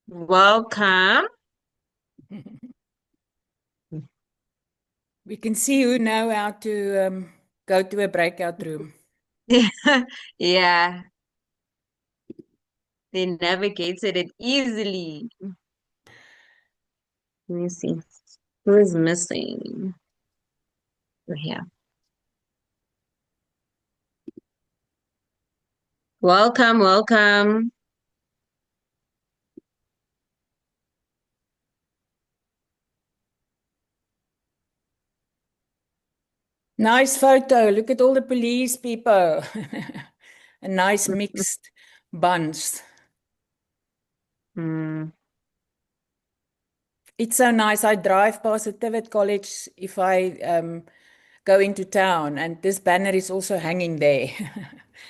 Welcome. We can see who know how to go to a breakout room. Yeah, they navigated it easily. Let me see. Who is missing? We're here. Welcome, welcome. Nice photo. Look at all the police people. A nice mixed bunch. Hmm. It's so nice. I drive past the Tivet College if I go into town, and this banner is also hanging there.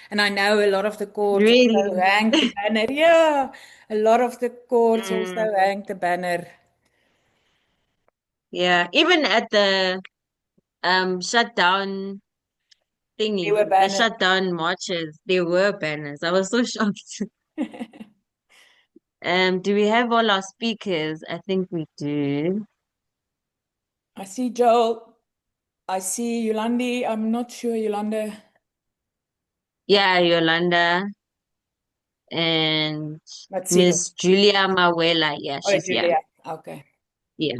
And I know a lot of the courts also Really? hang the banner. Yeah, a lot of the courts also Mm, hang the banner. yeah, even at the shutdown There thingy, were the banners. shutdown marches, there were banners. I was so shocked. Do we have all our speakers? I think we do. I see Joel. I see Yolandi. I'm not sure, Yolanda. Yeah, Yolanda and Let's see. Miss Julia Mawela. Yeah, Oh, she's here. Julia. Okay. Yeah.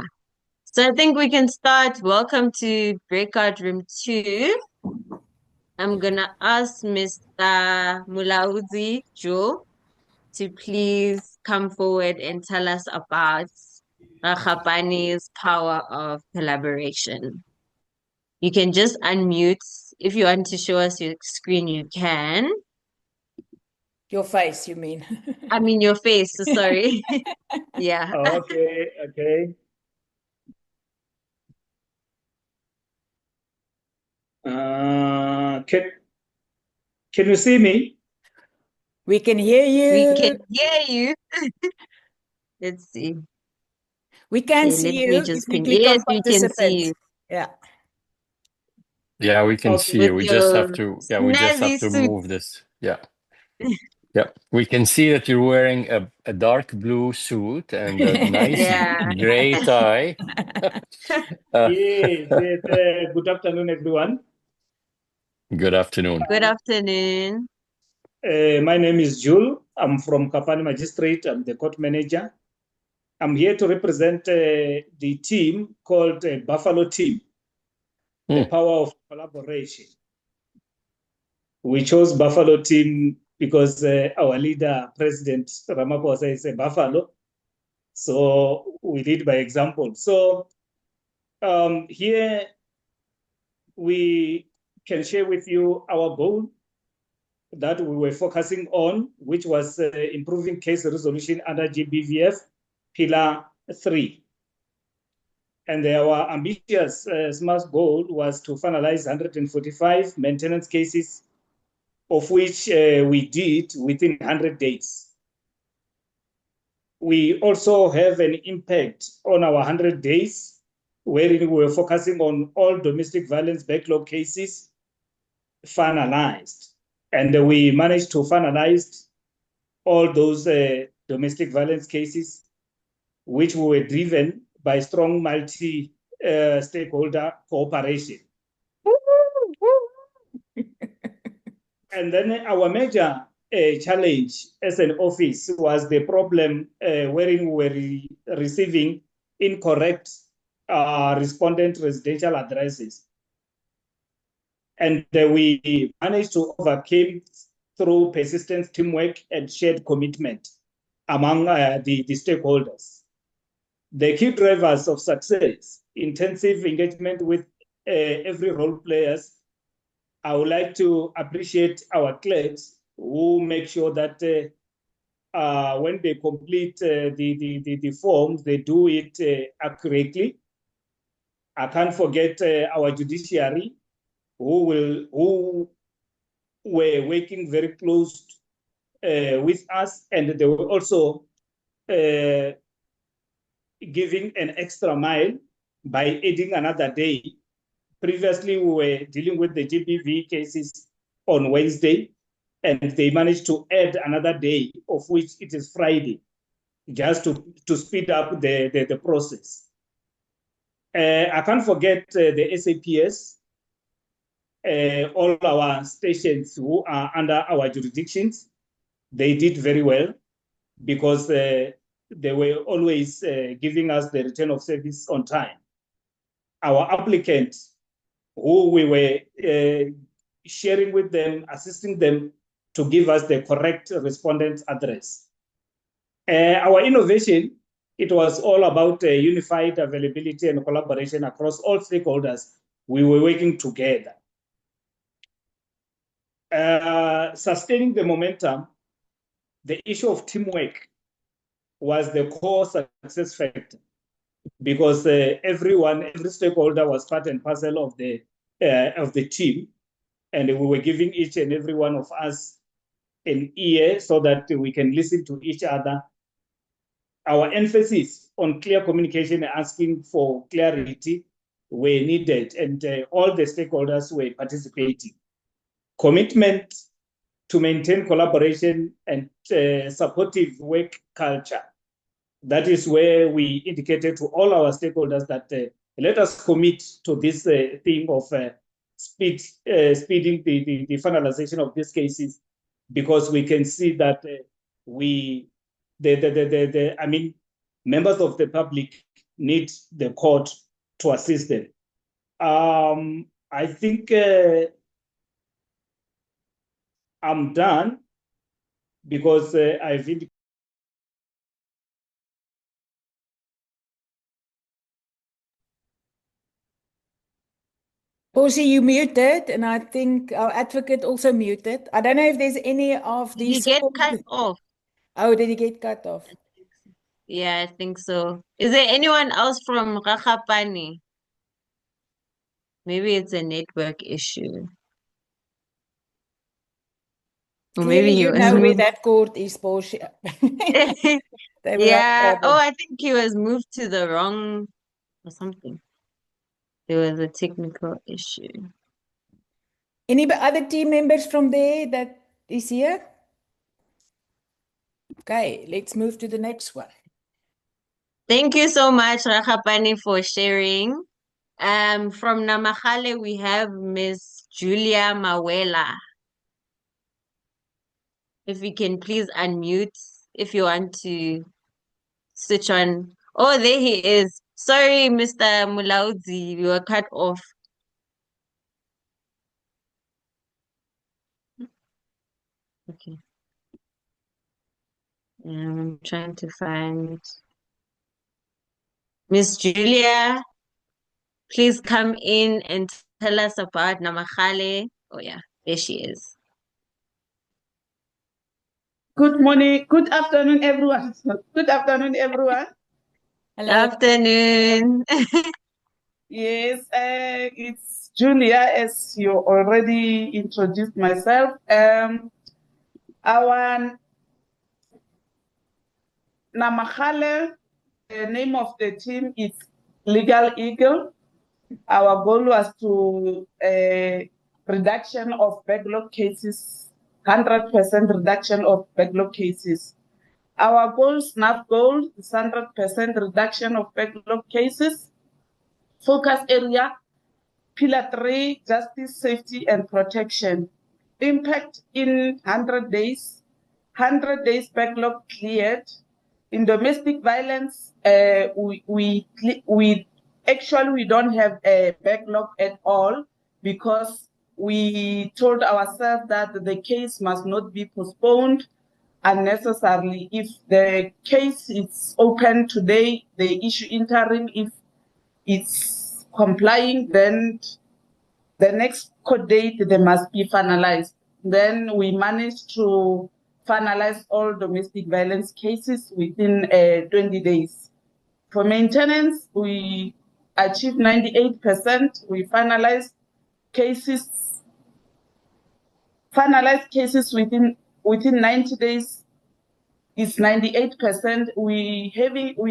So I think we can start. Welcome to breakout room 2. I'm gonna ask Mr. Mulauzi Joe to please come forward and tell us about Ga Kgapane's power of collaboration. You can just unmute. If you want to show us your screen, you can. Your face, you mean? I mean your face, so sorry. Yeah. Okay, okay. Can you see me? We can hear We you. can hear you. Let's see. We can Okay, see let me you if just you ping. click on Yes, we can see participant. you Yeah. Yeah, we can Okay. see you. with We just have your to, we just have snazzy to suit. move this. Yeah. Yeah. We can see that you're wearing a dark blue suit and a nice Yeah. gray tie. Uh, Yes, yes. Good afternoon, everyone. Good afternoon. Good afternoon. My name is Jules. I'm from Kapani Magistrate. I'm the court manager. I'm here to represent the team called Buffalo Team, the Mm. power of collaboration. We chose Buffalo Team because our leader, President Ramaphosa, is a Buffalo. So we lead by example. So here we can share with you our goal that we were focusing on, which was improving case resolution under GBVF Pillar 3. And our ambitious SMART goal was to finalize 145 maintenance cases, of which we did within 100 days. We also have an impact on our 100 days, wherein we were focusing on all domestic violence backlog cases finalized. And we managed to finalize all those domestic violence cases, which were driven by strong multi-stakeholder cooperation. And then our major challenge as an office was the problem wherein we were receiving incorrect respondent residential addresses. And we managed to overcome through persistent teamwork and shared commitment among the stakeholders. The key drivers of success, intensive engagement with every role players. I would like to appreciate our clerks who make sure that when they complete the forms, they do it accurately. I can't forget our judiciary who were working very close with us, and they were also giving an extra mile by adding another day. Previously, we were dealing with the GBV cases on Wednesday, and they managed to add another day, of which it is Friday. just to speed up the process. I can't forget the SAPS, all our stations who are under our jurisdictions. They did very well because they were always giving us the return of service on time. Our applicants, who we were sharing with them, assisting them to give us the correct respondent address. Our innovation, it was all about unified availability and collaboration across all stakeholders. We were working together. Sustaining the momentum, the issue of teamwork was the core success factor because every stakeholder was part and parcel of the team, and we were giving each and every one of us an ear so that we can listen to each other. Our emphasis on clear communication and asking for clarity were needed, and all the stakeholders were participating. Commitment to maintain collaboration and supportive work culture. That is where we indicated to all our stakeholders that let us commit to this thing of speeding the finalization of these cases, because we can see that members of the public need the court to assist them. I think I'm done because I've indicated. Posey, you muted, and I think our advocate also muted. I don't know if there's any of Did he these. get cut off? Oh, did he get cut off? Yeah, I think so. Is there anyone else from Ga Kgapane? Maybe it's a network issue. Or maybe Clearly, he you was know where moved. that court is, Posey. They were having Yeah. Oh, trouble. I think he was moved to the wrong or something. There was a technical issue. Any other team members from there that is here? Okay, let's move to the next one. Thank you so much, Ga Kgapane, for sharing. From Namakgale, we have Miss Julia Mawela. If you can please unmute if you want to switch on. Oh, there he is. Sorry, Mr. Mulaudzi, we were cut off. Okay. I'm trying to find Miss Julia. Please come in and tell us about Namakgale. Oh yeah, there she is. Good morning, good afternoon, everyone. Good afternoon, everyone. Hello. Afternoon. Yes, it's Julia, as you already introduced myself. Our Namakgale, the name of the team is Legal Eagle. Our goal was to reduction of backlog cases, 100% reduction of backlog cases. Our goal, SNAP goal, is 100% reduction of backlog cases. Focus area, Pillar 3, justice, safety, and protection. Impact in 100 days, 100 days backlog cleared. In domestic violence, we don't have a backlog at all because we told ourselves that the case must not be postponed unnecessarily. If the case is open today, they issue interim. If it's complying, then the next court date, they must be finalized. Then we managed to finalize all domestic violence cases within 20 days. For maintenance, we achieved 98%. We finalized cases within 90 days. It's 98%. We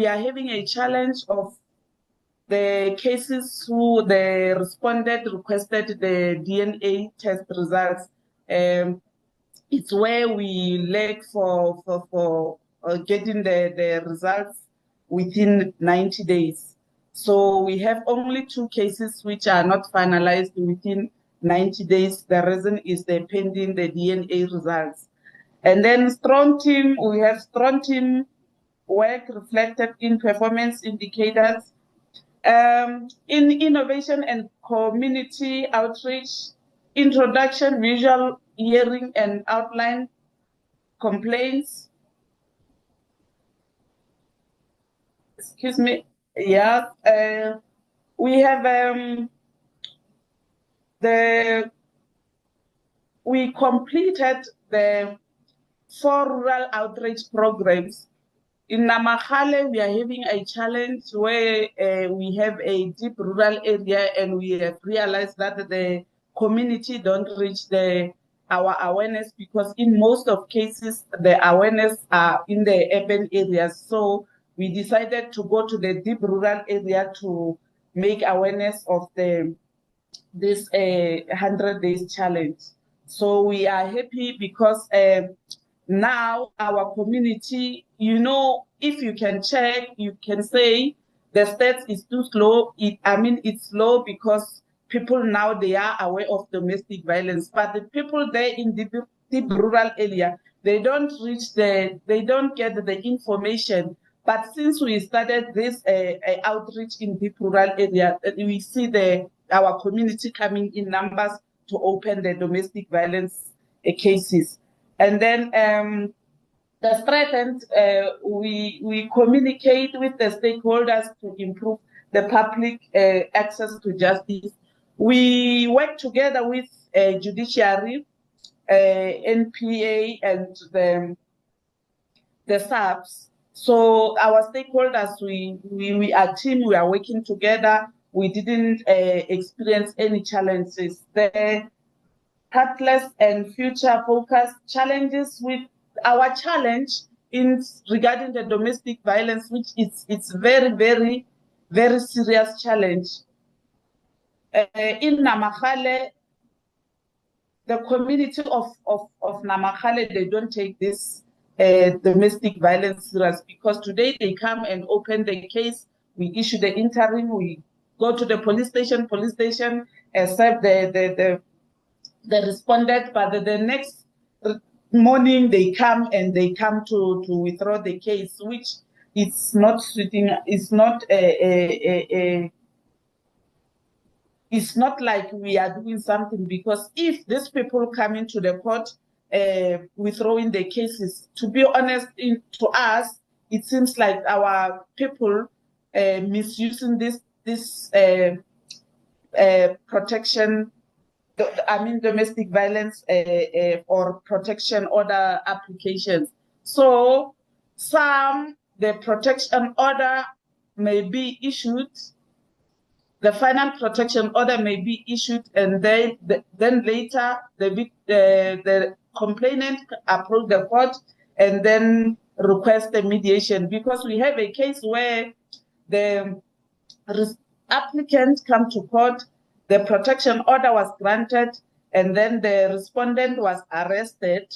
are having a challenge of the cases who the respondent requested the DNA test results. It's where we lack for getting the results within 90 days. So we have only 2 cases which are not finalized within 90 days. The reason is they're pending the DNA results. And then strong team, we have strong team work reflected in performance indicators. In innovation and community outreach, introduction, visual hearing and outline complaints. Excuse me. Yeah. We have we completed the 4 rural outreach programs. In Namakgale, we are having a challenge where we have a deep rural area, and we have realized that the community don't reach our awareness, because in most of cases, the awareness are in the urban areas. So we decided to go to the deep rural area to make awareness of this 100 days challenge. So we are happy because now our community, if you can check, you can say the stats is too slow. It's slow because people now, they are aware of domestic violence, but the people there in the deep rural area, they don't get the information. But since we started this outreach in deep rural area, we see our community coming in numbers to open the domestic violence cases. And then the strengthened, we communicate with the stakeholders to improve the public access to justice. We work together with judiciary, NPA, and the SAPs. So our stakeholders, we are a team, we are working together. We didn't experience any challenges. The heartless and future focused challenges with our challenge in regarding the domestic violence, which it's very, very, very serious challenge. In Namakgale, the community of Namakgale, they don't take this domestic violence serious, because today they come and open the case, we issue the interim, we go to the police station accept the respondent, but the next morning they come to withdraw the case, which it's not suiting, it's not it's not like we are doing something, because if these people come into the court withdrawing the cases, to be honest, to us, it seems like our people misusing this protection, domestic violence or protection order applications. So the protection order may be issued, the final protection order may be issued, and then later the complainant approach the court and then request the mediation, because we have a case where the applicant come to court, the protection order was granted, and then the respondent was arrested.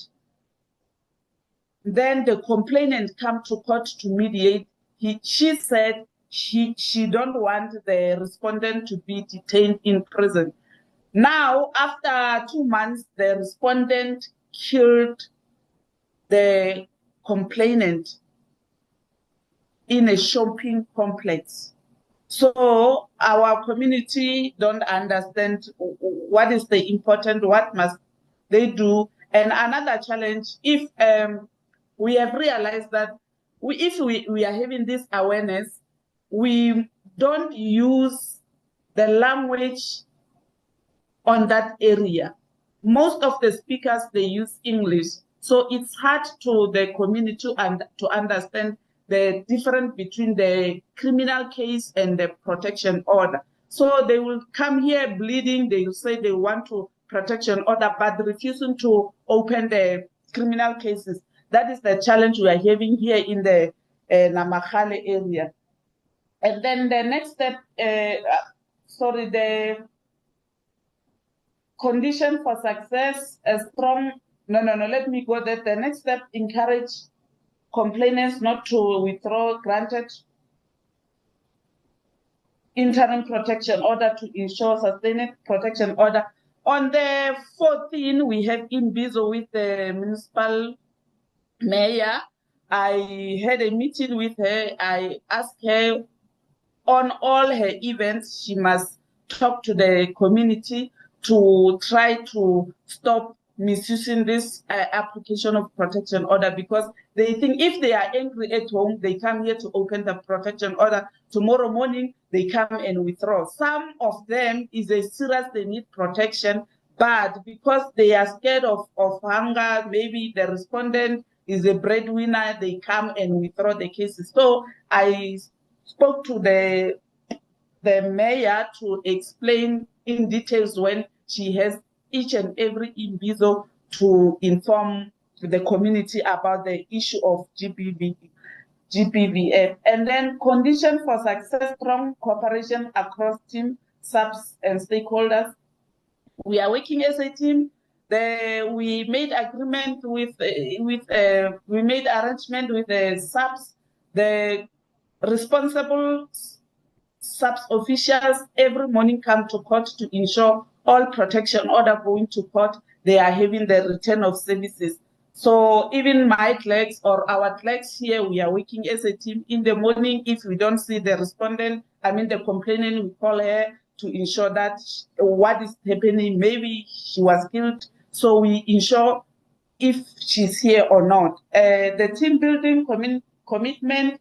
Then the complainant come to court to mediate. She said she don't want the respondent to be detained in prison. Now, after 2 months, the respondent killed the complainant in a shopping complex. So our community don't understand what is the important, what must they do. And another challenge, if we have realized that if we are having this awareness, we don't use the language on that area. Most of the speakers, they use English. So it's hard to the community to understand the difference between the criminal case and the protection order. So they will come here bleeding, they will say they want to protection order, but refusing to open the criminal cases. That is the challenge we are having here in the Namakgale area. And then the next step, the condition for success, a strong, let me go there. The next step, encourage complainants not to withdraw granted interim protection order to ensure sustained protection order. On the 14th, we have Imbizo with the municipal mayor. I had a meeting with her. I asked her on all her events, she must talk to the community to try to stop misusing this application of protection order, because they think if they are angry at home, they come here to open the protection order. Tomorrow morning, they come and withdraw. Some of them is a serious, they need protection, but because they are scared of hunger, maybe the respondent is a breadwinner, they come and withdraw the cases. So I spoke to the mayor to explain in details when she has each and every Imbizo to inform the community about the issue of GBVF. And then condition for success, strong cooperation across team, subs, and stakeholders. We are working as a team. We made agreement we made arrangement with the subs, the responsible subs officials every morning come to court to ensure all protection order going to court, they are having the return of services. So even my clerks or our clerks here, we are working as a team. In the morning, if we don't see the respondent, the complainant, we call her to ensure that what is happening, maybe she was killed. So we ensure if she's here or not. The team building commitment,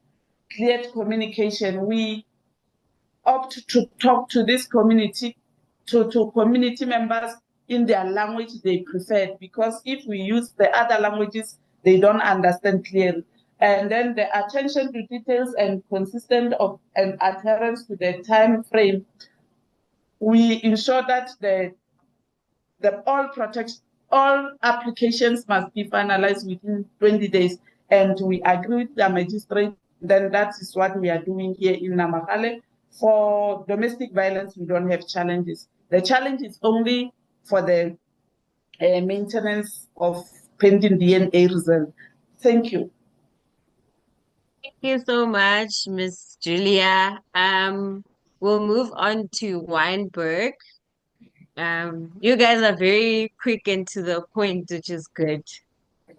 clear communication. We opt to talk to this community, to community members in their language they prefer, because if we use the other languages, they don't understand clearly. And then the attention to details and consistent and adherence to the time frame. We ensure that all applications must be finalized within 20 days. And we agree with the magistrate. Then that is what we are doing here in Namakgale. For domestic violence, we don't have challenges. The challenge is only for the maintenance of pending DNA result. Thank you. Thank you so much, Miss Julia. We'll move on to Wynberg. You guys are very quick and to the point, which is good.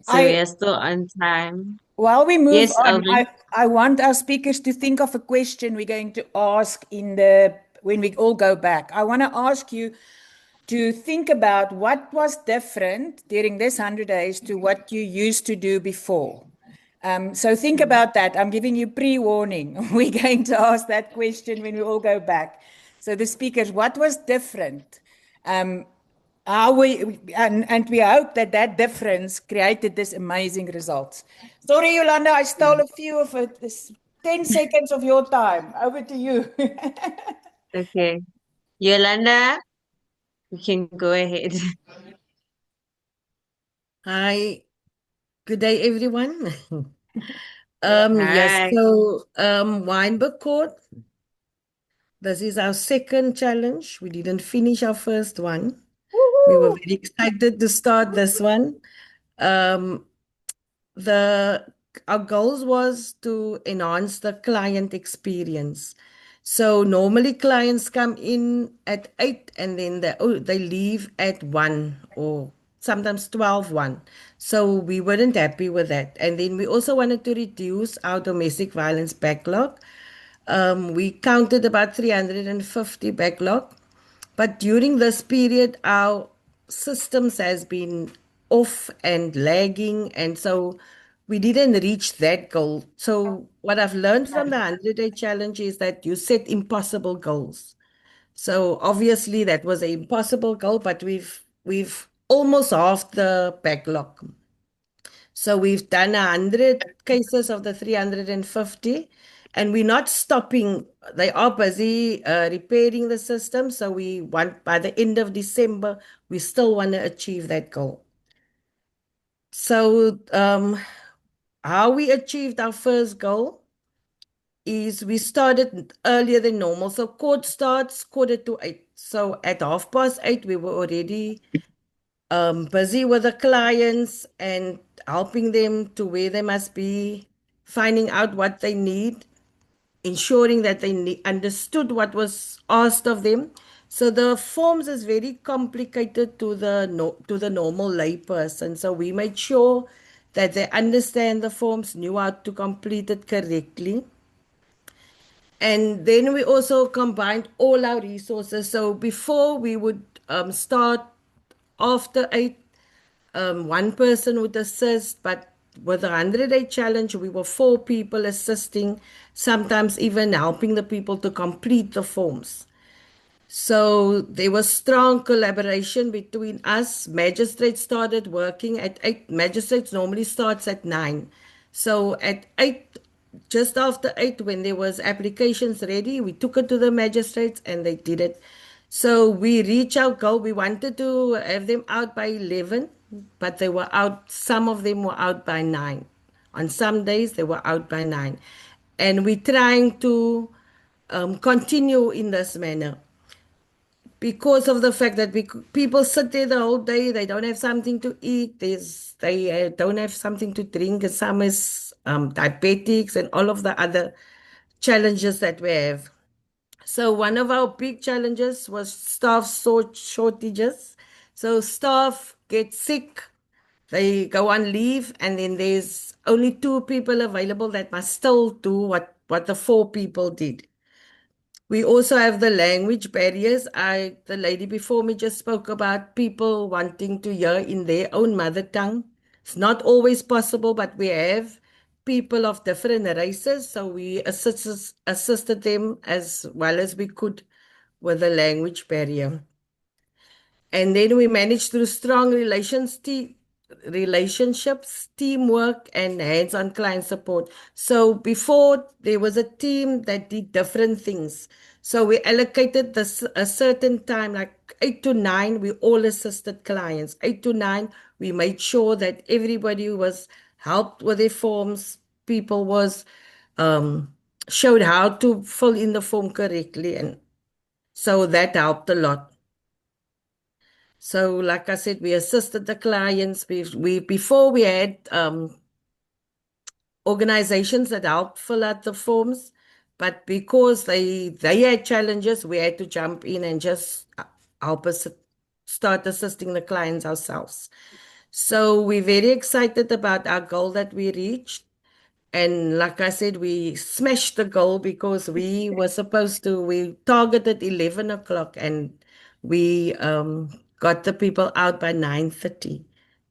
So we are still on time. While we move Yes, on, Alvin. I want our speakers to think of a question we're going to ask when we all go back. I want to ask you to think about what was different during this 100 days to what you used to do before. So think about that. I'm giving you pre-warning. We're going to ask that question when we all go back. So the speakers, what was different? And we hope that difference created this amazing results. Sorry, Yolanda, I stole a few of it. 10 seconds of your time. Over to you. Okay. Yolanda, you can go ahead. Hi, good day, everyone. Yes, Hi. so Wynberg Court, this is our second challenge. We didn't finish our first one. We were very excited to start this one. Our goals was to enhance the client experience. So normally clients come in at 8 and then they leave at 1 or sometimes 12:01. So we weren't happy with that. And then we also wanted to reduce our domestic violence backlog. We counted about 350 backlog. But during this period, our systems has been off and lagging, and so we didn't reach that goal. So what I've learned from the 100-day challenge is that you set impossible goals. So obviously that was an impossible goal, but we've almost halved the backlog. So we've done 100 cases of the 350, and we're not stopping. They are busy repairing the system. So we want, by the end of December, we still want to achieve that goal. So how we achieved our first goal is we started earlier than normal. So court starts 7:45. So at 8:30, we were already busy with the clients and helping them to where they must be, finding out what they need, ensuring that they understood what was asked of them. So the forms is very complicated to the to the normal lay person. So we made sure that they understand the forms, knew how to complete it correctly. And then we also combined all our resources. So before we would start after 8, one person would assist, but with the 100-day challenge, we were 4 people assisting, sometimes even helping the people to complete the forms. So there was strong collaboration between us. Magistrates started working at 8. Magistrates normally starts at 9. So at 8, just after 8, when there was applications ready, we took it to the magistrates and they did it. So we reached our goal. We wanted to have them out by 11, but they were out. Some of them were out by 9. On some days, they were out by 9. And we're trying to continue in this manner because of the fact that people sit there the whole day, they don't have something to eat, they don't have something to drink, and some is diabetics and all of the other challenges that we have. So one of our big challenges was staff shortages. So staff get sick, they go on leave, and then there's only 2 people available that must still do what the 4 people did. We also have the language barriers. The lady before me just spoke about people wanting to hear in their own mother tongue. It's not always possible, but we have people of different races, so we assisted them as well as we could with the language barrier. And then we managed through strong relationships, teamwork, and hands-on client support. So before there was a team that did different things. So we allocated a certain time, like 8 to 9, we all assisted clients. 8 to 9, we made sure that everybody was helped with their forms. People was showed how to fill in the form correctly, and so that helped a lot. So, like I said, we assisted the clients. We before we had organizations that helped fill out the forms, but because they had challenges, we had to jump in and just help us start assisting the clients ourselves. So we're very excited about our goal that we reached. And like I said, we smashed the goal because we targeted 11 o'clock and we got the people out by 9:30.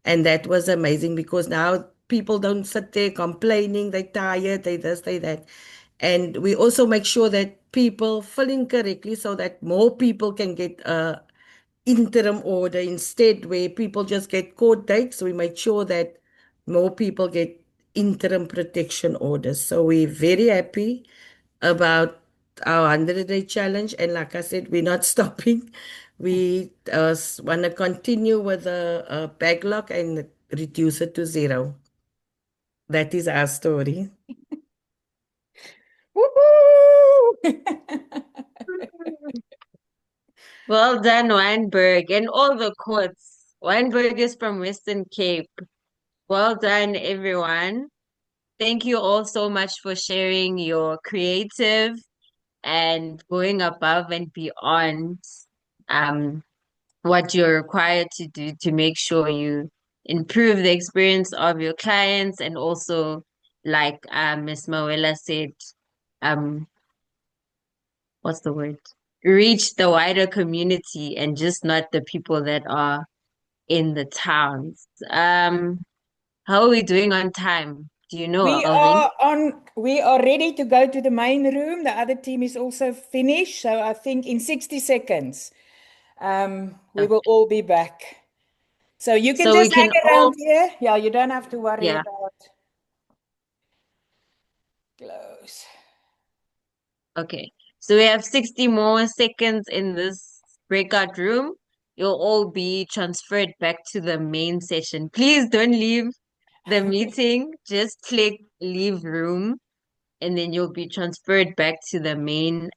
And that was amazing because now people don't sit there complaining, they're tired, they this, they that. And we also make sure that people fill in correctly so that more people can get a interim order instead where people just get court dates. We make sure that more people get interim protection orders. So we're very happy about our 100-day challenge. And like I said, we're not stopping. We want to continue with the backlog and reduce it to 0. That is our story. Woohoo! Well done, Wynberg, and all the quotes. Wynberg is from Western Cape. Well done, everyone. Thank you all so much for sharing your creative and going above and beyond um, what you're required to do to make sure you improve the experience of your clients and also, like Ms. Mawela said, um, what's the word? Reach the wider community and just not the people that are in the towns. How are we doing on time? Do you know, Alvin? We are ready to go to the main room. The other team is also finished. So I think in 60 seconds, we will all be back. So you can So we just can hang all, around here. Yeah, you don't have to worry yeah. about close. Okay. So we have 60 more seconds in this breakout room. You'll all be transferred back to the main session. Please don't leave the meeting. Just click leave room and then you'll be transferred back to the main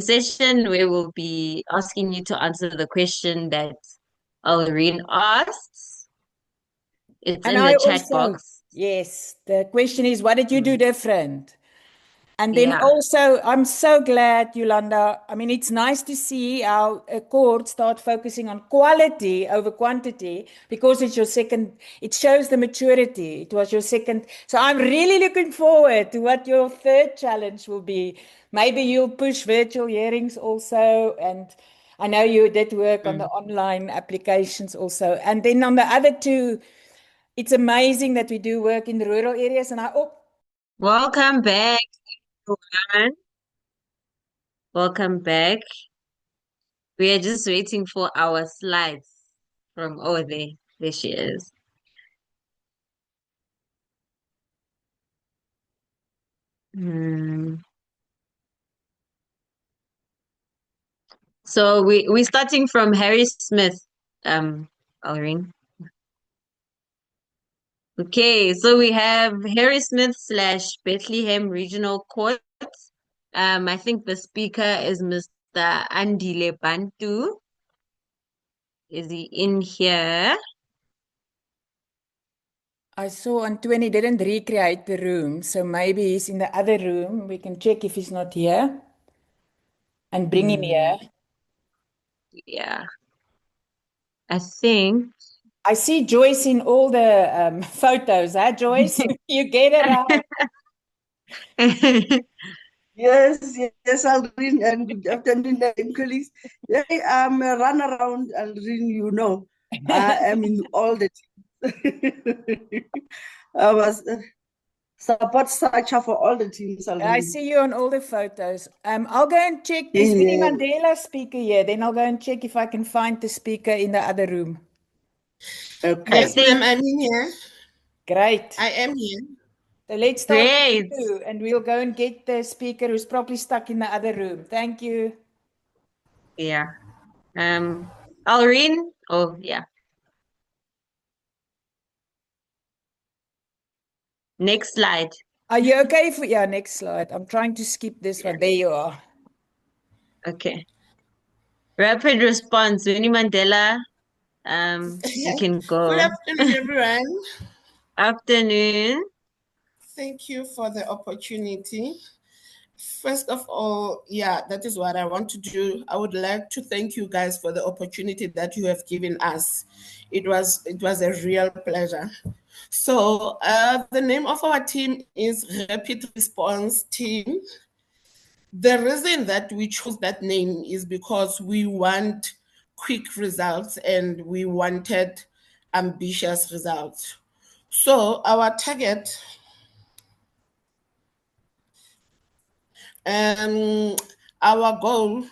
session where we'll be asking you to answer the question that Alreen asks. It's And in I the chat also, box. yes, the question is, what did you do different? And then Yeah. also, I'm so glad, Yolanda. I mean, it's nice to see how a court start focusing on quality over quantity because it's your second, it shows the maturity. It was your second. So I'm really looking forward to what your third challenge will be. Maybe you'll push virtual hearings also. And I know you did work on the online applications also. And then on the other two, it's amazing that we do work in the rural areas. And Welcome back, everyone. Welcome back. We are just waiting for our slides from over there. There she is. So we're starting from Harry Smith, Alreen. Okay, so we have Harry Smith / Bethlehem Regional Court. I think the speaker is Mr. Andile Bantu. Is he in here? I saw Antoine didn't recreate the room, so maybe he's in the other room. We can check if he's not here and bring him here. Yeah. I think. I see Joyce in all the photos, huh, Joyce? You get it right. Yes, Aldrin, and good afternoon, colleagues. Yeah, I'm a run around, Aldrin, you know. I am in all the teams. I was support structure for all the teams, I Aldrin. see you on all the photos. I'll go and check. Is Winnie Mandela speaker here? Then I'll go and check if I can find the speaker in the other room. Okay. Yes, ma'am, I'm in here. Great. I am here. So let's start Great. with you, and we'll go and get the speaker who's probably stuck in the other room. Thank you. Yeah. Alreen? Oh, yeah. Next slide. Are you okay for, yeah, next slide. I'm trying to skip this one. There you are. Okay. Rapid response, Winnie Mandela. You can go. Good afternoon, everyone. Afternoon. Thank you for the opportunity. First of all, yeah, that is what I want to do. I would like to thank you guys for the opportunity that you have given us. It was a real pleasure. So the name of our team is Rapid Response Team. The reason that we chose that name is because we want quick results and we wanted ambitious results. So our target, our goal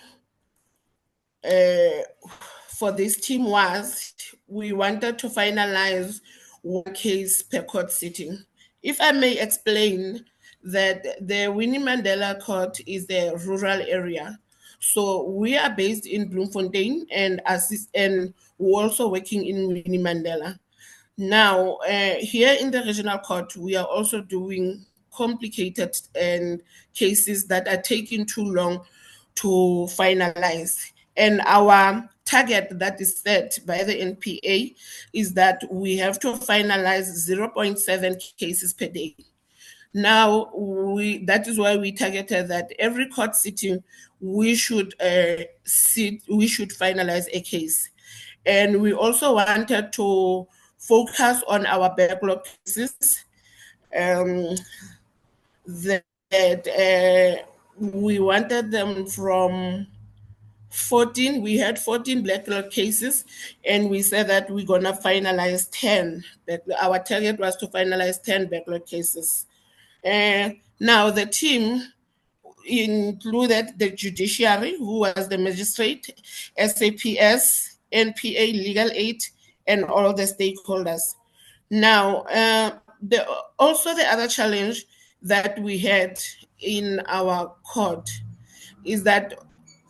for this team was we wanted to finalize one case per court sitting. If I may explain that the Winnie Mandela Court is a rural area. So we are based in Bloemfontein and we're also working in Winnie Mandela. Now, here in the regional court, we are also doing complicated cases that are taking too long to finalize. And our target that is set by the NPA is that we have to finalize 0.7 cases per day. Now, that is why we targeted that every court sitting, we should finalize a case. And we also wanted to focus on our backlog cases. We wanted them from 14. We had 14 backlog cases, and we said that we're going to finalize 10. Our target was to finalize 10 backlog cases. Now, the team included the judiciary, who was the magistrate, SAPS, NPA, legal aid, and all the stakeholders. Now, also the other challenge that we had in our court is that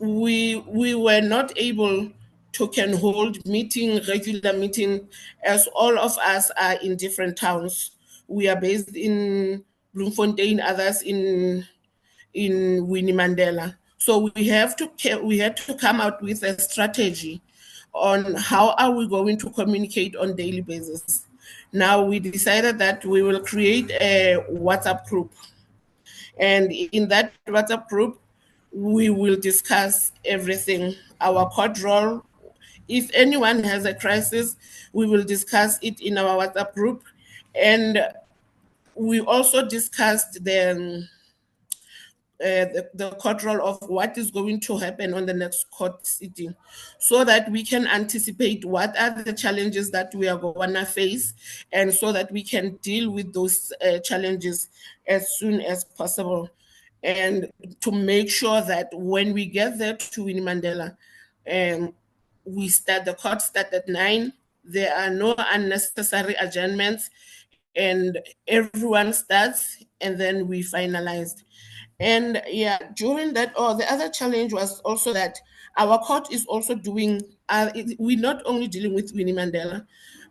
we were not able to can hold regular meeting, as all of us are in different towns. We are based in Bloemfontein, others in Winnie Mandela. So we had to come out with a strategy on how are we going to communicate on daily basis. Now we decided that we will create a WhatsApp group, and in that WhatsApp group, we will discuss everything, our court role. If anyone has a crisis, we will discuss it in our WhatsApp group. And we also discussed the court role of what is going to happen on the next court sitting, so that we can anticipate what are the challenges that we are going to face, and so that we can deal with those challenges as soon as possible. And to make sure that when we get there to Winnie Mandela, the court start at 9, there are no unnecessary adjournments, and everyone starts, and then we finalized. And yeah, during that, the other challenge was also that our court is also doing, we're not only dealing with Winnie Mandela,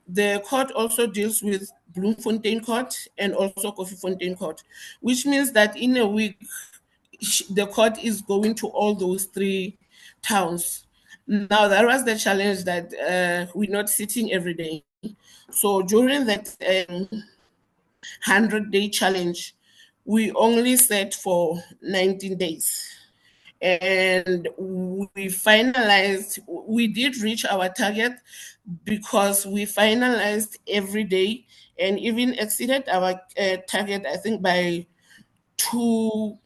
the court also deals with Bloemfontein Court and also Koffiefontein Court, which means that in a week, the court is going to all those 3 towns. Now, that was the challenge, that we're not sitting every day. So during that 100-day challenge, we only set for 19 days. And we did reach our target, because we finalized every day and even exceeded our target, I think, by two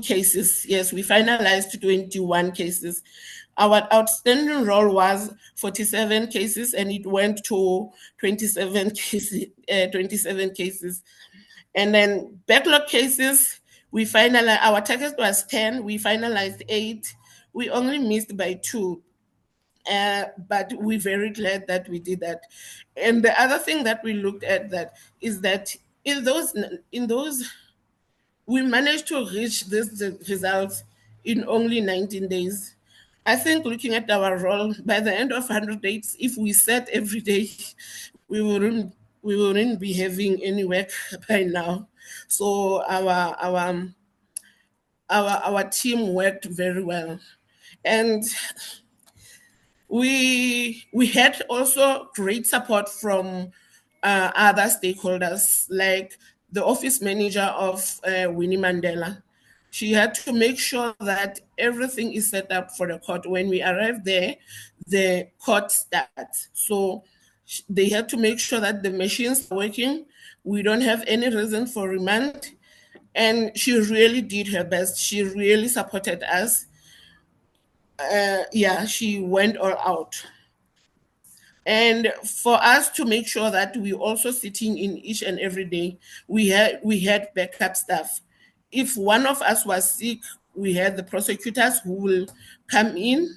cases. Yes, we finalized 21 cases. Our outstanding roll was 47 cases, and it went to 27 cases. 27 cases. And then backlog cases, we finalized, our target was 10, we finalized 8. We only missed by 2. But we're very glad that we did that. And the other thing that we looked at that is that in those we managed to reach these results in only 19 days. I think, looking at our role, by the end of 100 days, if we sat every day, we wouldn't be having any work by now. So our team worked very well. And we had also great support from other stakeholders, like the office manager of Winnie Mandela. She had to make sure that everything is set up for the court. When we arrived there, the court starts. So they had to make sure that the machines are working. We don't have any reason for remand. And she really did her best. She really supported us. She went all out. And for us to make sure that we also sitting in each and every day, we had backup staff. If one of us was sick, we had the prosecutors who will come in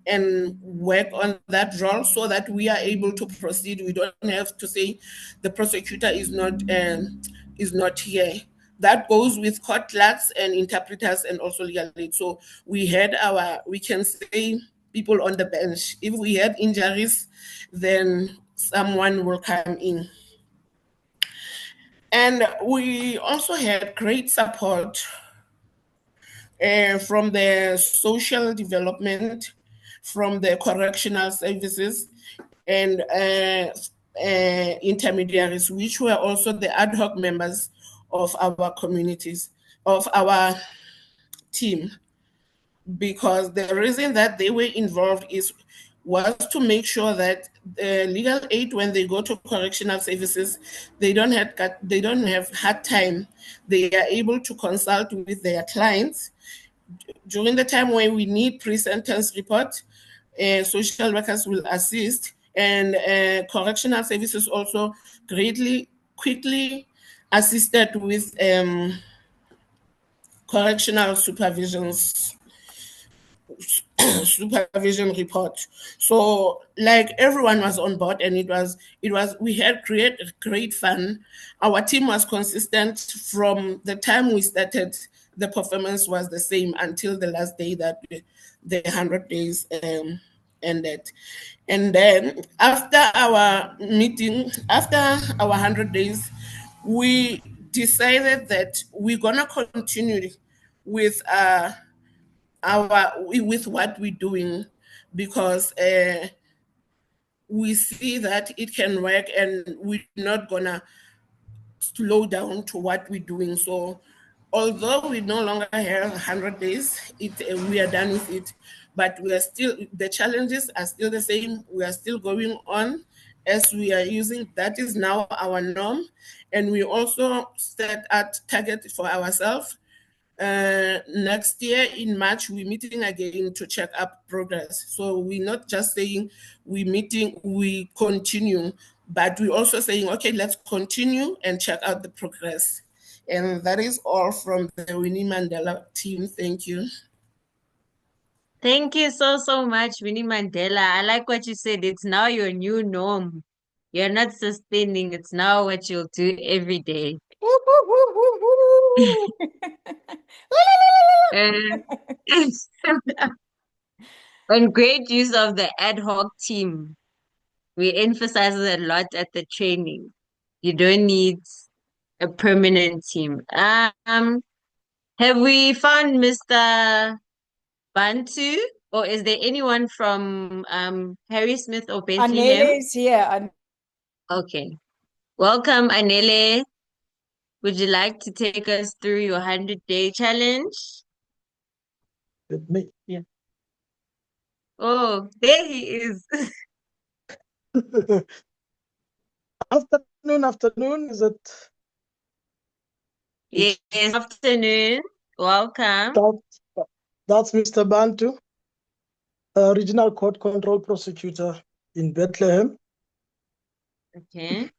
and work on that role, so that we are able to proceed. We don't have to say the prosecutor is not here. That goes with court clerks and interpreters and also legal aid. So we can say, people on the bench. If we had injuries, then someone will come in. And we also had great support from the social development, from the correctional services, and intermediaries, which were also the ad hoc members of our communities, of our team. Because the reason that they were involved was to make sure that legal aid, when they go to correctional services, they don't have hard time. They are able to consult with their clients during the time when we need pre-sentence report. Social workers will assist, and correctional services also quickly assisted with correctional supervision report. So, like, everyone was on board, and we had great fun. Our team was consistent from the time we started. The performance was the same until the last day that the 100 days ended. And then after our meeting, after our 100 days, we decided that we're gonna continue with with what we're doing. because we see that it can work and we're not gonna slow down to what we're doing. So although we no longer have 100 days, we are done with it, but we are still, the challenges are still the same. We are still going on as we are using, that is now our norm. And we also set a target for ourselves. Next year in March, we're meeting again to check up progress. So we're not just saying we're meeting, we continue, but we're also saying, okay, let's continue and check out the progress. And that is all from the Winnie Mandela team. Thank you. Thank you so, so much, Winnie Mandela. I like what you said. It's now your new norm. You're not sustaining. It's now what you'll do every day. And great use of the ad hoc team. We emphasize it a lot at the training. You don't need a permanent team. Have we found Mr. Bantu, or is there anyone from Harry Smith or Bethlehem? Anele is here. Okay. Welcome, Anele. Would you like to take us through your 100-day challenge? With me, yeah. Oh, there he is. Afternoon, is it? Yes, afternoon. Welcome. That's Mr. Bantu, Regional Court Control Prosecutor in Bethlehem. Okay.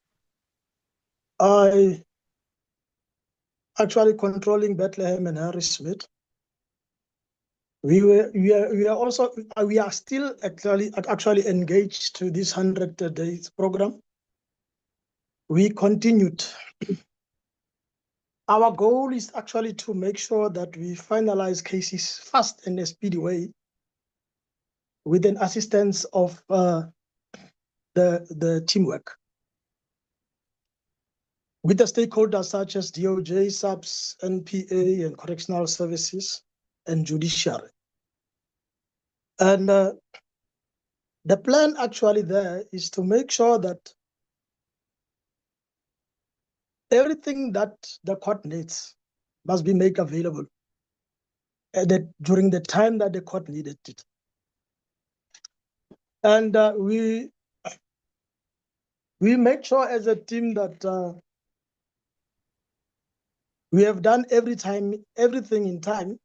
I actually controlling Bethlehem and Harry Smith. We are still actually engaged to this 100 days program. We continued. Our goal is actually to make sure that we finalize cases fast and a speedy way with an assistance of the teamwork. With the stakeholders such as DOJ, SAPS, NPA, and correctional services, and judiciary. And the plan actually there is to make sure that everything that the court needs must be made available during the time that the court needed it. And we make sure as a team that we have done everything in time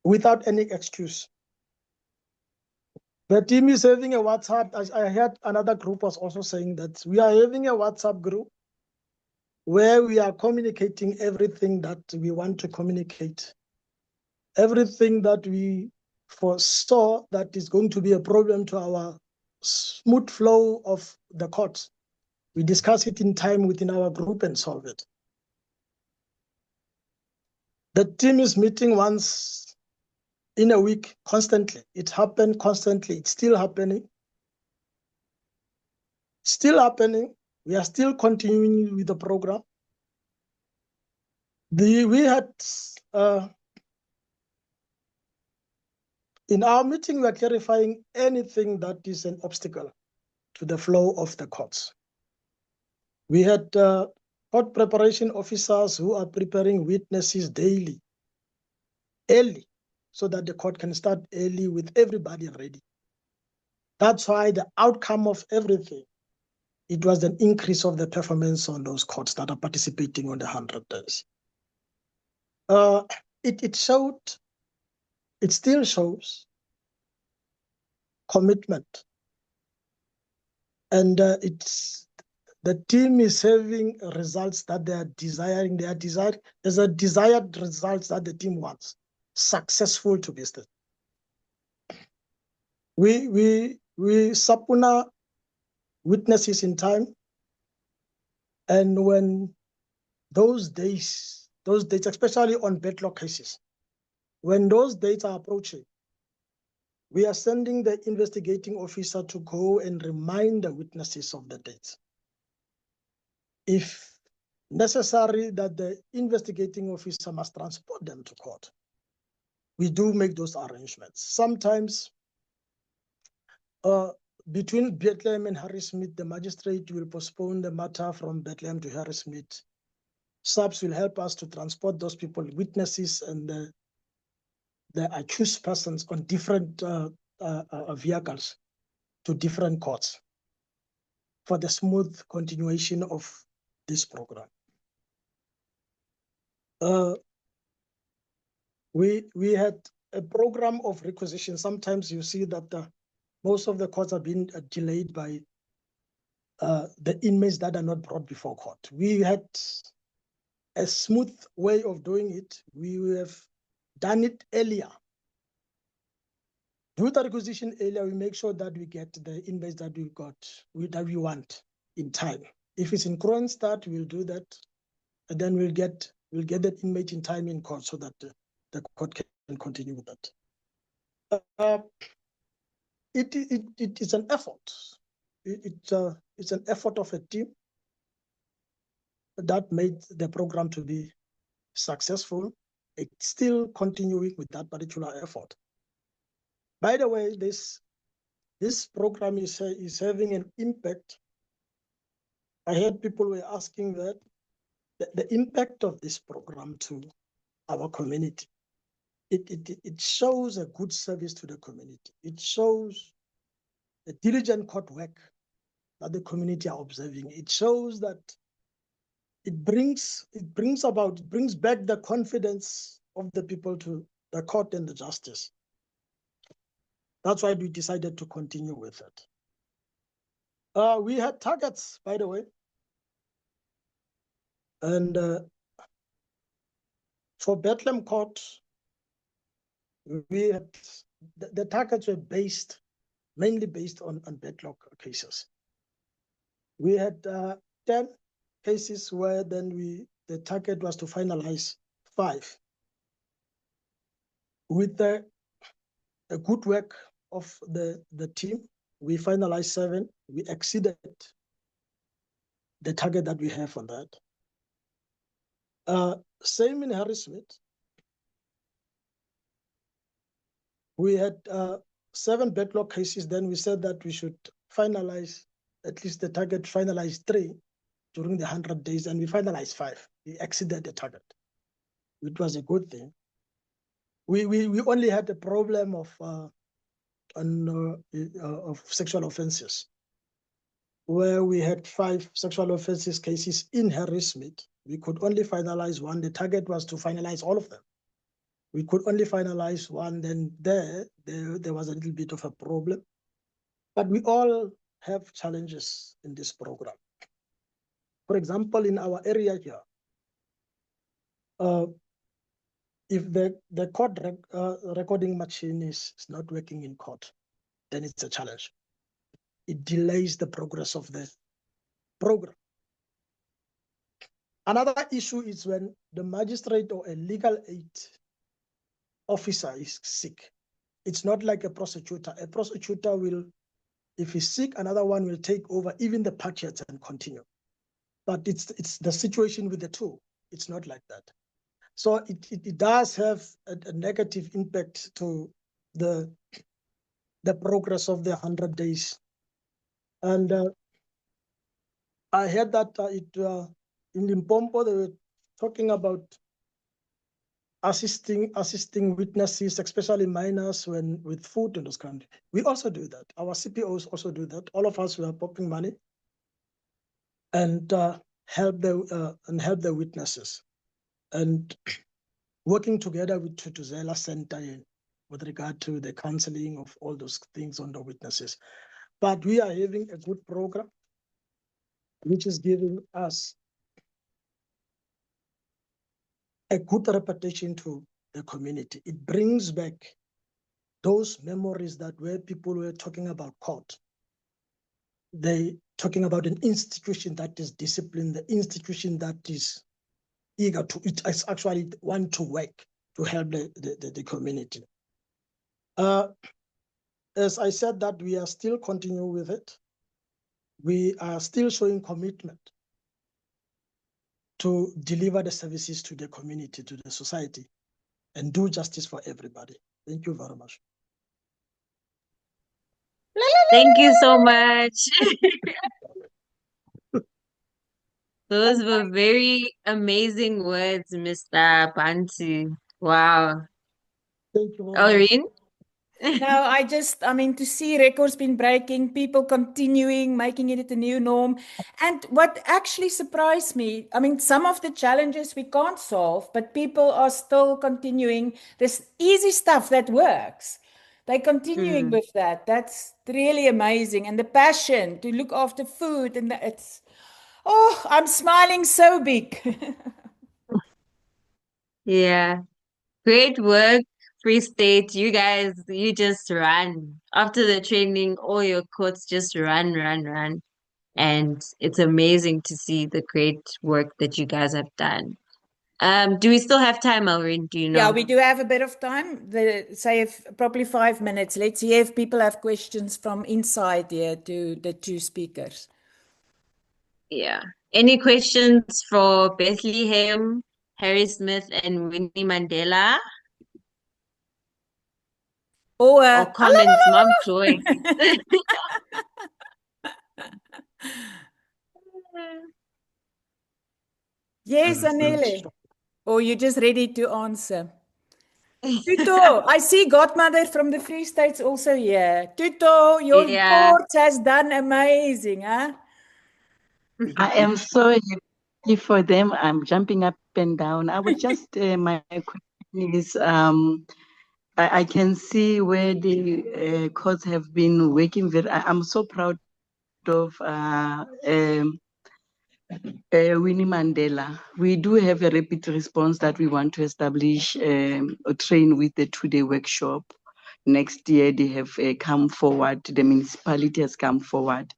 without any excuse. The team is having a WhatsApp. As I heard another group was also saying that we are having a WhatsApp group where we are communicating everything that we want to communicate. Everything that we foresaw that is going to be a problem to our smooth flow of the courts. We discuss it in time within our group and solve it. The team is meeting once in a week constantly. It happened constantly. It's still happening. Still happening. We are still continuing with the program. We had in our meeting, we are clarifying anything that is an obstacle to the flow of the courts. We had court preparation officers who are preparing witnesses daily, early, so that the court can start early with everybody ready. That's why the outcome of everything, it was an increase of the performance on those courts that are participating on the 100 days. It still shows commitment. And the team is having results that they are desiring. There's a desired results that the team wants. Successful to business. We subpoena witnesses in time, and when those dates, especially on bedlock cases, when those dates are approaching, we are sending the investigating officer to go and remind the witnesses of the dates. If necessary, that the investigating officer must transport them to court. we do make those arrangements. Sometimes between Bethlehem and Harrismith, the magistrate will postpone the matter from Bethlehem to Harrismith. SAPS will help us to transport those people, witnesses and the accused persons on different vehicles to different courts for the smooth continuation of this program. We had a program of requisition. Sometimes you see that most of the courts have been delayed by the inmates that are not brought before court. We had a smooth way of doing it. We have done it earlier. Do the requisition earlier, we make sure that we get the inmates that that we want in time. If it's in Kroonstad, we'll do that, and then we'll get that inmate in time in court so that the court can continue with that. It is an effort. It's an effort of a team that made the program to be successful. It's still continuing with that particular effort. By the way, this program is having an impact. I heard people were asking that the impact of this program to our community. It shows a good service to the community. It shows the diligent court work that the community are observing. It shows that it brings back the confidence of the people to the court and the justice. That's why we decided to continue with it. We had targets, by the way, and for Bethlehem Court, we had the targets were mainly based on backlog cases. We had 10 cases where then the target was to finalize 5. With the good work of the team, we finalized 7. We exceeded the target that we have on that. Same in Harrismith. We had 7 backlog cases. Then we said that we should finalize, at least the target, finalize 3 during the 100 days, and we finalized 5. We exceeded the target, which was a good thing. We only had a problem of sexual offenses, where we had 5 sexual offenses cases in Harrismith. We could only finalize 1. The target was to finalize all of them. We could only finalize 1. Then there was a little bit of a problem. But we all have challenges in this program. For example, in our area here, if the court recording machine is not working in court, then it's a challenge. It delays the progress of the program. Another issue is when the magistrate or a legal aid officer is sick. It's not like a prosecutor. A prosecutor will, if he's sick, another one will take over even the patches and continue. But it's the situation with the two. It's not like that. So it does have a negative impact to the progress of the 100 days. And I heard that in Limpopo, they were talking about assisting witnesses, especially minors, with food in those countries. We also do that. Our CPOs also do that. All of us, we are popping money and help the witnesses, and working together with Tutuzela Center with regard to the counseling of all those things on the witnesses. But we are having a good program, which is giving us a good reputation to the community. It brings back those memories that where people were talking about court. They talking about an institution that is disciplined, the institution that is eager to, it is actually want to work to help the community. As I said, that we are still continuing with it. We are still showing commitment to deliver the services to the community, to the society. and do justice for everybody. Thank you very much. Thank you so much. Those were very amazing words, Mr. Bantu. Wow. Thank you very much. Aureen? No, I mean, to see records been breaking, people continuing, making it a new norm. And what actually surprised me, I mean, some of the challenges we can't solve, but people are still continuing. There's easy stuff that works. They're continuing with that. That's really amazing. And the passion to look after food, and oh, I'm smiling so big. Yeah. Great work, Free State. You guys, you just run. After the training, all your courts just run, run, run. And it's amazing to see the great work that you guys have done. Do we still have time, Maureen? Do you Yeah, know? we do have a bit of time. Say if probably 5 minutes. Let's see if people have questions from inside here to the two speakers. Yeah. Any questions for Bethlehem, Harry Smith, and Winnie Mandela? Or comments, Mom Joy? Yes, Anele. Or you're just ready to answer? Tuto, I see Godmother from the Free State's also here. Tuto, your Yeah. report has done amazing, huh? I am so happy for them. I'm jumping up and down. I would just, my question is, I can see where the courts have been working very, I'm so proud of Winnie Mandela. We do have a rapid response that we want to establish or train with the 2-day workshop. Next year, they have come forward, the municipality has come forward.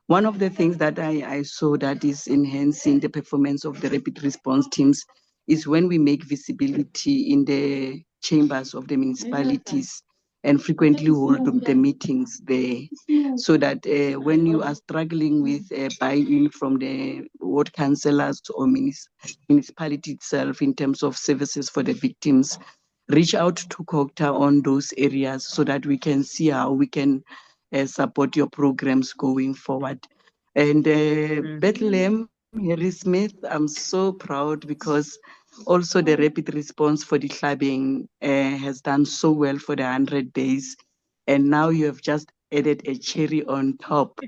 One of the things that I saw that is enhancing the performance of the rapid response teams is when we make visibility in the chambers of the municipalities and frequently hold the meetings there, so that when you are struggling with buy-in from the ward councillors or municipality itself in terms of services for the victims, reach out to COGTA on those areas so that we can see how we can support your programs going forward. And Bethlehem, Harry Smith, I'm so proud because also the rapid response for the clubbing has done so well for the 100 days. And now you have just added a cherry on top.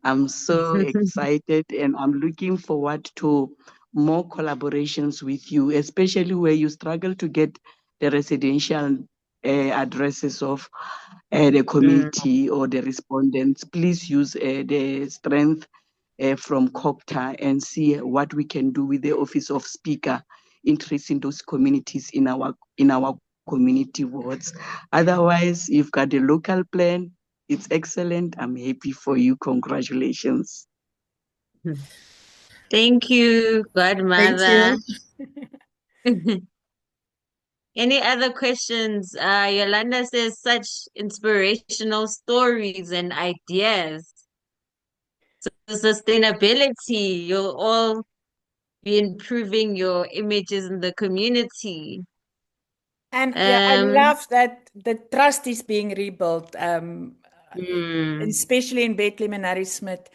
I'm so excited and I'm looking forward to more collaborations with you, especially where you struggle to get the residential addresses of the committee or the respondents. Please use the strength from COGTA and see what we can do with the Office of Speaker in tracing those communities in our community wards. Otherwise, you've got a local plan. It's excellent. I'm happy for you. Congratulations. Thank you, Godmother. Any other questions? Yolanda says such inspirational stories and ideas. So sustainability, you'll all be improving your images in the community. And yeah, I love that the trust is being rebuilt, especially in Bethlehem and Harry Smith.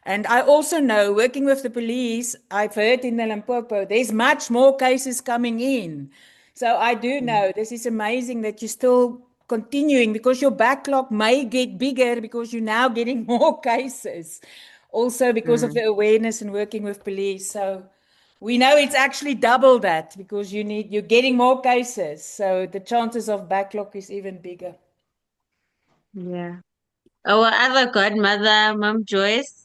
And I also know, working with the police, I've heard in the Limpopo, there's much more cases coming in. So I do know this is amazing that you're still continuing, because your backlog may get bigger because you're now getting more cases. Also because of the awareness and working with police. So we know it's actually double that, because you're getting more cases. So the chances of backlog is even bigger. Yeah. Our other godmother, Mom Joyce.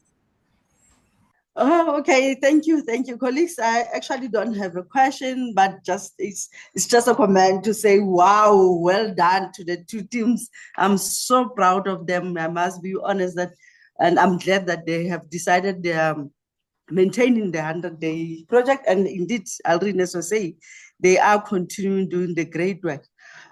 Oh, okay. Thank you, colleagues. I actually don't have a question, but it's just a comment to say, wow, well done to the two teams. I'm so proud of them. I must be honest and I'm glad that they have decided maintaining the 100-day project. And indeed, Aldrin, as I say, they are continuing doing the great work.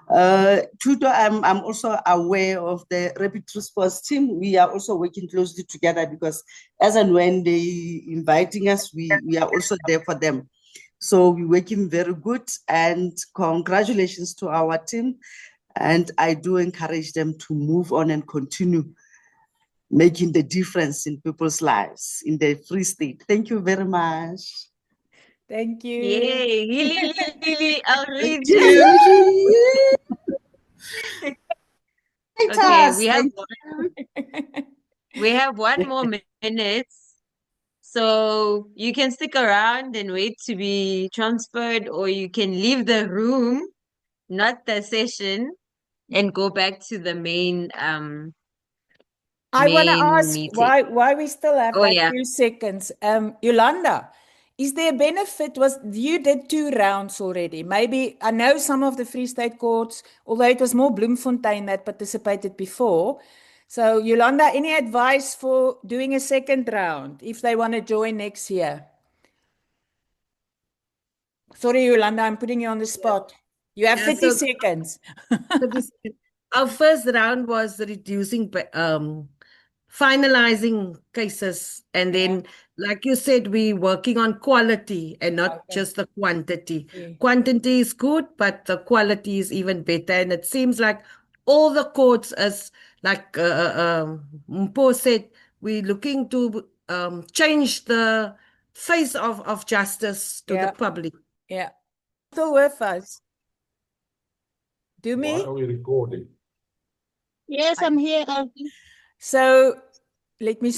Tuto, I'm also aware of the rapid response team. We are also working closely together because as and when they inviting us, we are also there for them. So we're working very good, and congratulations to our team. And I do encourage them to move on and continue making the difference in people's lives in the Free State. Thank you very much. Thank you. Yay, Lily, I'll read Thank you. you. Okay, Thank we have 1 more minute. So you can stick around and wait to be transferred, or you can leave the room, not the session, and go back to the main I want to main ask meeting. why we still have Oh that yeah. few seconds. Yolanda, is there a benefit? You did 2 rounds already. Maybe I know some of the Free State courts, although it was more Bloemfontein that participated before. So Yolanda, any advice for doing a second round if they want to join next year? Sorry, Yolanda, I'm putting you on the spot. You have Yeah, 30 so seconds. our first round was reducing, finalizing cases. And then, like you said, we're working on quality and not Okay. just the quantity. Yeah. Quantity is good, but the quality is even better. And it seems like all the courts, as like Mpo said, we're looking to change the face of justice to the public. Yeah. Still with us. Do Why me? are we recording? Yes, I'm here. So let me